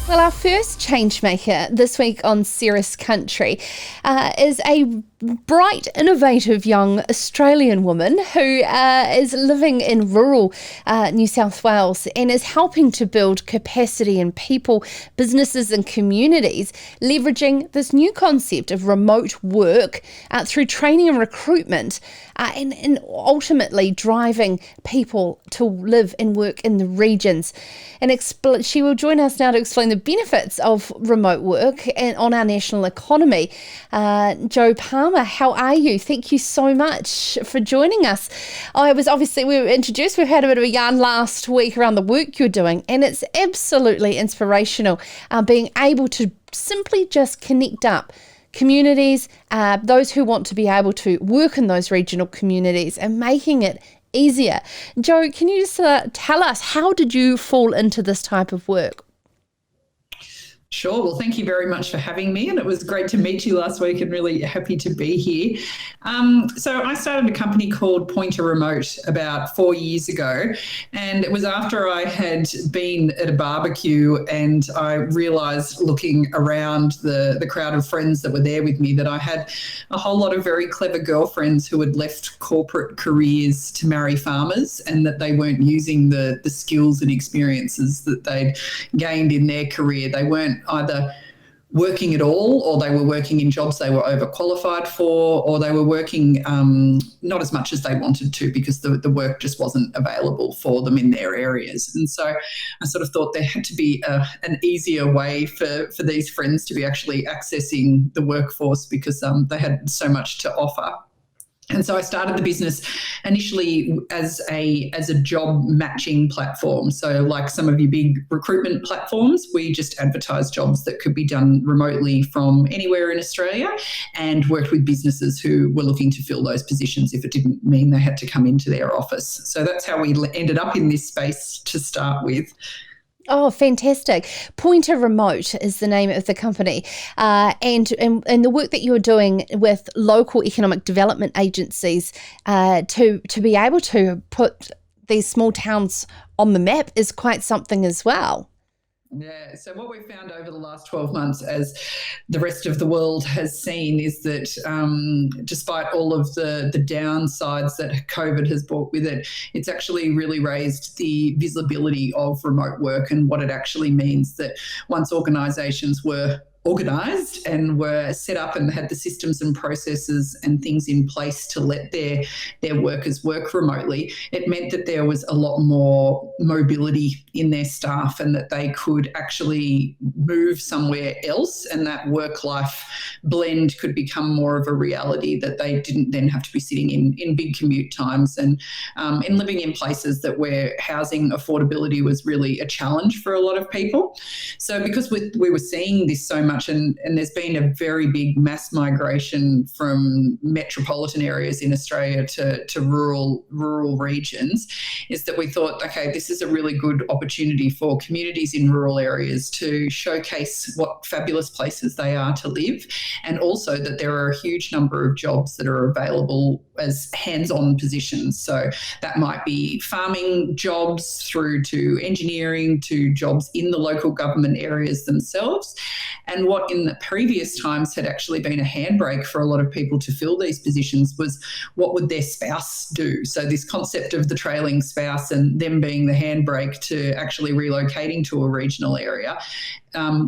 Well, our first changemaker this week on Cirrus Country is a bright, innovative young Australian woman who is living in rural New South Wales and is helping to build capacity in people, businesses and communities, leveraging this new concept of remote work through training and recruitment and ultimately driving people to live and work in the regions. And she will join us now to explain the benefits of remote work and on our national economy. Jo Palmer, how are you? Thank you so much for joining us. We were introduced, we've had a bit of a yarn last week around the work you're doing, and it's absolutely inspirational being able to simply just connect up communities, those who want to be able to work in those regional communities and making it easier. Jo, can you just tell us, how did you fall into this type of work? Sure. Well, thank you very much for having me, and it was great to meet you last week and really happy to be here. So I started a company called Pointer Remote about 4 years ago, and it was after I had been at a barbecue and I realised, looking around the crowd of friends that were there with me, that I had a whole lot of very clever girlfriends who had left corporate careers to marry farmers, and that they weren't using the skills and experiences that they'd gained in their career. They weren't either working at all, or they were working in jobs they were overqualified for, or they were working not as much as they wanted to because the work just wasn't available for them in their areas. And so I sort of thought there had to be an easier way for these friends to be actually accessing the workforce, because they had so much to offer. And so I started the business initially as a job matching platform. So like some of your big recruitment platforms, we just advertised jobs that could be done remotely from anywhere in Australia, and worked with businesses who were looking to fill those positions if it didn't mean they had to come into their office. So that's how we ended up in this space to start with. Oh, fantastic. Pointer Remote is the name of the company. And the work that you're doing with local economic development agencies to be able to put these small towns on the map is quite something as well. Yeah, so what we've found over the last 12 months, as the rest of the world has seen, is that despite all of the downsides that COVID has brought with it, it's actually really raised the visibility of remote work and what it actually means. That once organisations were organised and were set up and had the systems and processes and things in place to let their workers work remotely, it meant that there was a lot more mobility in their staff, and that they could actually move somewhere else, and that work-life blend could become more of a reality, that they didn't then have to be sitting in big commute times and in living in places where housing affordability was really a challenge for a lot of people. So because we were seeing this so much, and there's been a very big mass migration from metropolitan areas in Australia to rural regions, is that we thought, okay, this is a really good opportunity for communities in rural areas to showcase what fabulous places they are to live, and also that there are a huge number of jobs that are available as hands-on positions. So that might be farming jobs through to engineering to jobs in the local government areas themselves. And what in the previous times had actually been a handbrake for a lot of people to fill these positions was, what would their spouse do? So this concept of the trailing spouse and them being the handbrake to actually relocating to a regional area.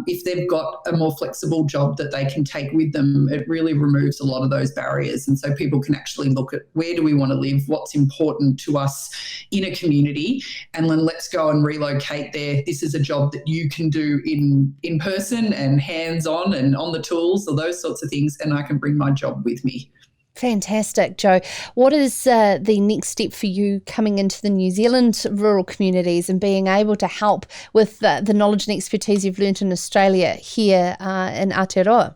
If they've got a more flexible job that they can take with them, it really removes a lot of those barriers. And so people can actually look at, where do we want to live? What's important to us in a community? And then let's go and relocate there. This is a job that you can do in person and hands-on and on the tools, or those sorts of things. And I can bring my job with me. Fantastic, Jo. What is the next step for you coming into the New Zealand rural communities and being able to help with the knowledge and expertise you've learnt in Australia here in Aotearoa?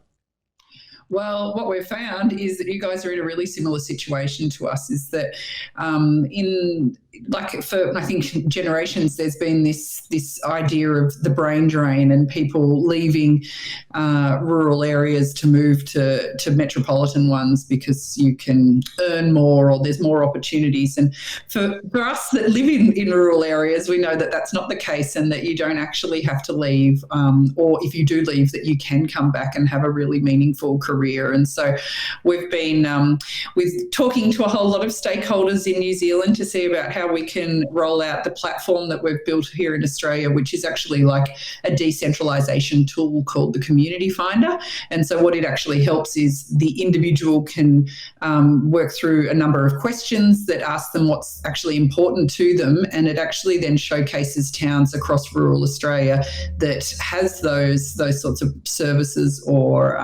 Well, what we've found is that you guys are in a really similar situation to us. Is that in like for I think generations, there's been this idea of the brain drain and people leaving rural areas to move to metropolitan ones because you can earn more or there's more opportunities. And for us that live in rural areas, we know that that's not the case, and that you don't actually have to leave, or if you do leave, that you can come back and have a really meaningful career. And so we've been with talking to a whole lot of stakeholders in New Zealand to see about how we can roll out the platform that we've built here in Australia, which is actually like a decentralisation tool called the Community Finder. And so what it actually helps is the individual can work through a number of questions that ask them what's actually important to them, and it actually then showcases towns across rural Australia that has those sorts of services or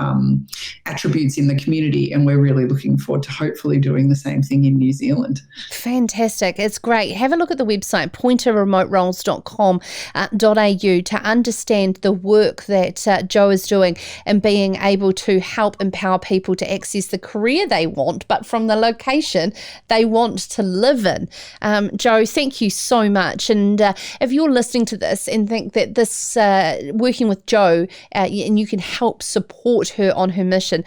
attributes in the community. And we're really looking forward to hopefully doing the same thing in New Zealand. Fantastic. It's great. Have a look at the website, pointerremoteroles.com.au, to understand the work that Jo is doing and being able to help empower people to access the career they want, but from the location they want to live in. Jo, thank you so much. And if you're listening to this and think that this working with Jo and you can help support her on her mission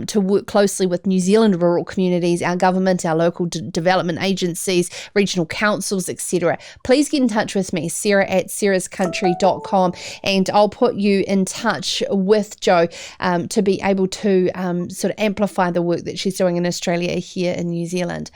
to work closely with New Zealand rural communities, our government, our local development agencies, regional councils, etc., please get in touch with me, sarah@sarahscountry.com, and I'll put you in touch with Jo to be able to sort of amplify the work that she's doing in Australia here in New Zealand.